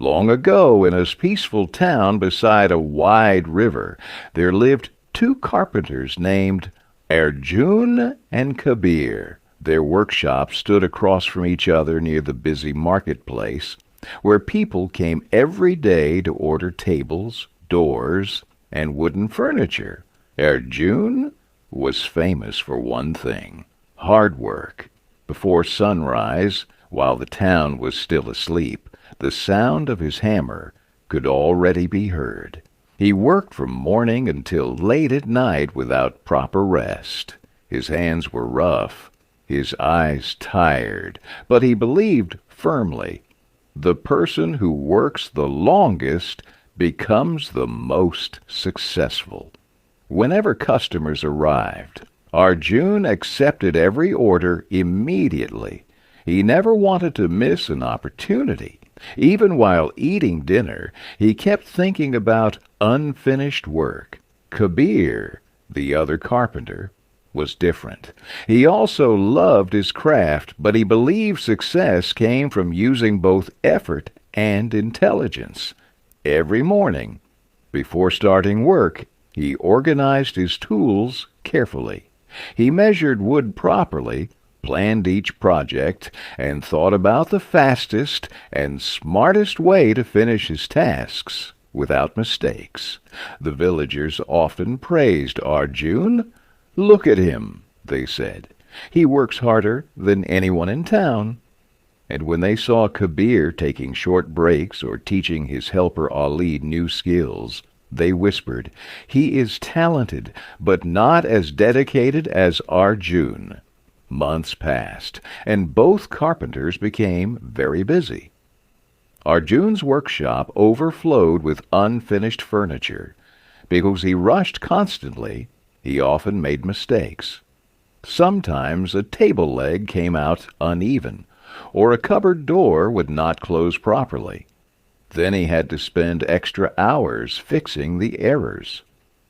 Long ago, in a peaceful town beside a wide river, there lived two carpenters named Arjun and Kabir. Their workshops stood across from each other near the busy marketplace, where people came every day to order tables, doors, and wooden furniture. Arjun was famous for one thing: hard work. Before sunrise, while the town was still asleep, the sound of his hammer could already be heard. He worked from morning until late at night without proper rest. His hands were rough, his eyes tired, but he believed firmly, the person who works the longest becomes the most successful. Whenever customers arrived, Arjun accepted every order immediately. He never wanted to miss an opportunity. Even while eating dinner, he kept thinking about unfinished work. Kabir, the other carpenter, was different. He also loved his craft, but he believed success came from using both effort and intelligence. Every morning, before starting work, he organized his tools carefully. He measured wood properly, planned each project, and thought about the fastest and smartest way to finish his tasks without mistakes. The villagers often praised Arjun. "Look at him," they said. "He works harder than anyone in town." And when they saw Kabir taking short breaks or teaching his helper Ali new skills, they whispered, "He is talented, but not as dedicated as Arjun." Months passed, and both carpenters became very busy. Arjun's workshop overflowed with unfinished furniture. Because he rushed constantly, he often made mistakes. Sometimes a table leg came out uneven, or a cupboard door would not close properly. Then he had to spend extra hours fixing the errors.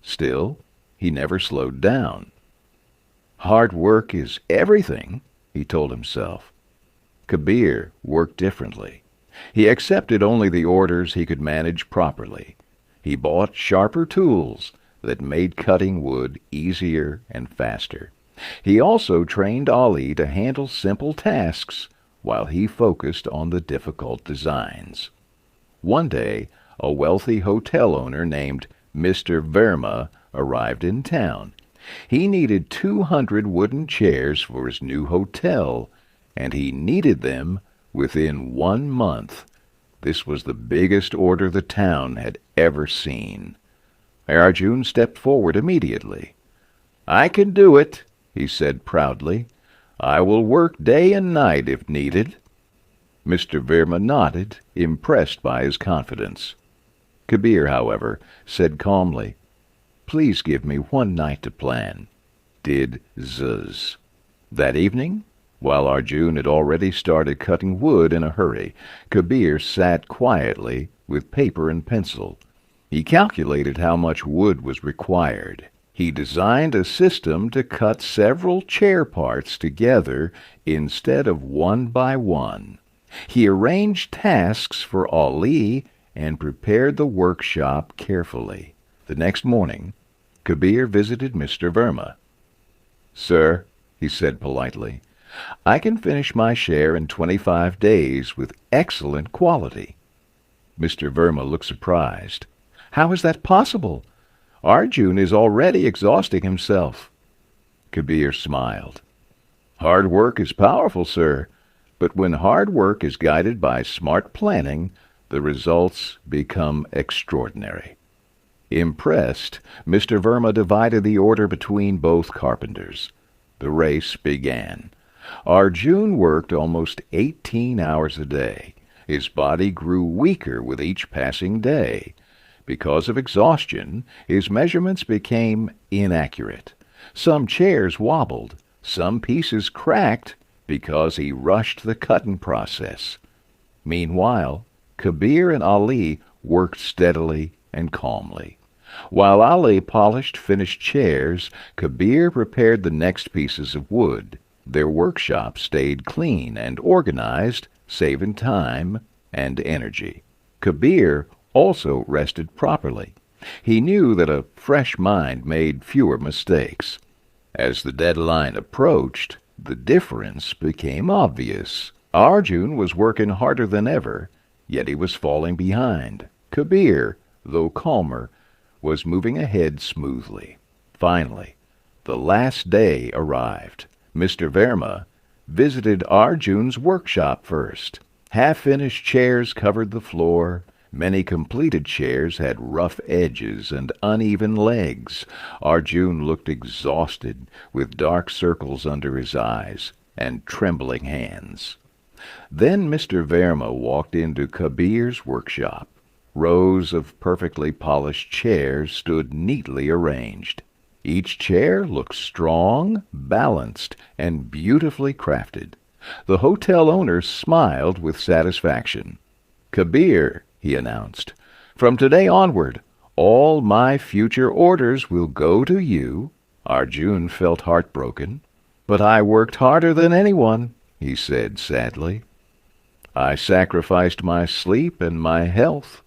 Still, he never slowed down. Hard work is everything, he told himself. Kabir worked differently. He accepted only the orders he could manage properly. He bought sharper tools that made cutting wood easier and faster. He also trained Ali to handle simple tasks while he focused on the difficult designs. One day, a wealthy hotel owner named Mr. Verma arrived in town. He needed 200 wooden chairs for his new hotel, and he needed them within 1 month. This was the biggest order the town had ever seen. Arjun stepped forward immediately. "I can do it," he said proudly. "I will work day and night if needed." Mr. Verma nodded, impressed by his confidence. Kabir, however, said calmly, "Please give me 1 night to plan." Did zzz. That evening, while Arjun had already started cutting wood in a hurry, Kabir sat quietly with paper and pencil. He calculated how much wood was required. He designed a system to cut several chair parts together instead of one by one. He arranged tasks for Ali and prepared the workshop carefully. The next morning, Kabir visited Mr. Verma. "Sir," he said politely, "I can finish my share in 25 days with excellent quality." Mr. Verma looked surprised. "How is that possible? Arjun is already exhausting himself." Kabir smiled. "Hard work is powerful, sir, but when hard work is guided by smart planning, the results become extraordinary." Impressed, Mr. Verma divided the order between both carpenters. The race began. Arjun worked almost 18 hours a day. His body grew weaker with each passing day. Because of exhaustion, his measurements became inaccurate. Some chairs wobbled, some pieces cracked because he rushed the cutting process. Meanwhile, Kabir and Ali worked steadily and calmly. While Ali polished finished chairs, Kabir prepared the next pieces of wood. Their workshop stayed clean and organized, saving time and energy. Kabir also rested properly. He knew that a fresh mind made fewer mistakes. As the deadline approached, the difference became obvious. Arjun was working harder than ever, yet he was falling behind. Kabir, though calmer, was moving ahead smoothly. Finally, the last day arrived. Mr. Verma visited Arjun's workshop first. Half-finished chairs covered the floor. Many completed chairs had rough edges and uneven legs. Arjun looked exhausted, with dark circles under his eyes and trembling hands. Then Mr. Verma walked into Kabir's workshop. Rows of perfectly polished chairs stood neatly arranged. Each chair looked strong, balanced, and beautifully crafted. The hotel owner smiled with satisfaction. "Kabir," he announced, "from today onward, all my future orders will go to you." Arjun felt heartbroken. "But I worked harder than anyone," he said sadly. "I sacrificed my sleep and my health."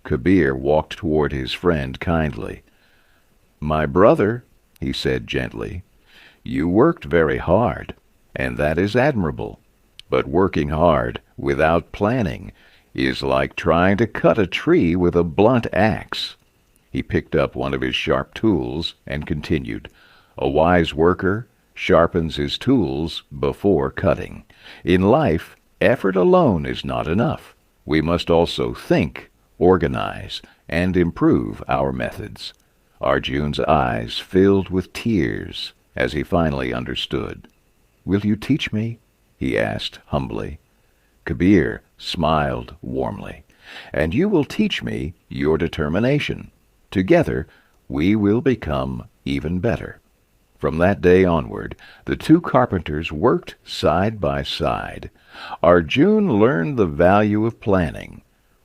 Kabir walked toward his friend kindly. "My brother," he said gently, "you worked very hard, and that is admirable. But working hard without planning is like trying to cut a tree with a blunt axe." He picked up one of his sharp tools and continued, "A wise worker sharpens his tools before cutting. In life, effort alone is not enough. We must also think, organize, and improve our methods." Arjun's eyes filled with tears as he finally understood. "Will you teach me?" he asked humbly. Kabir smiled warmly. "And you will teach me your determination. Together we will become even better." From that day onward, the two carpenters worked side by side. Arjun learned the value of planning,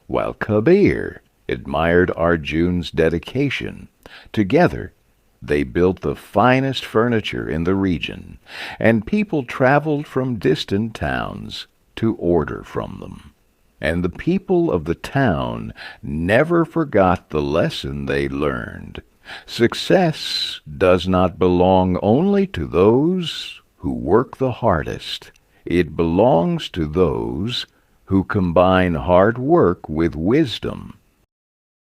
while Kabir admired Arjun's dedication. Together, they built the finest furniture in the region, and people traveled from distant towns to order from them. And the people of the town never forgot the lesson they learned. Success does not belong only to those who work the hardest. It belongs to those who combine hard work with wisdom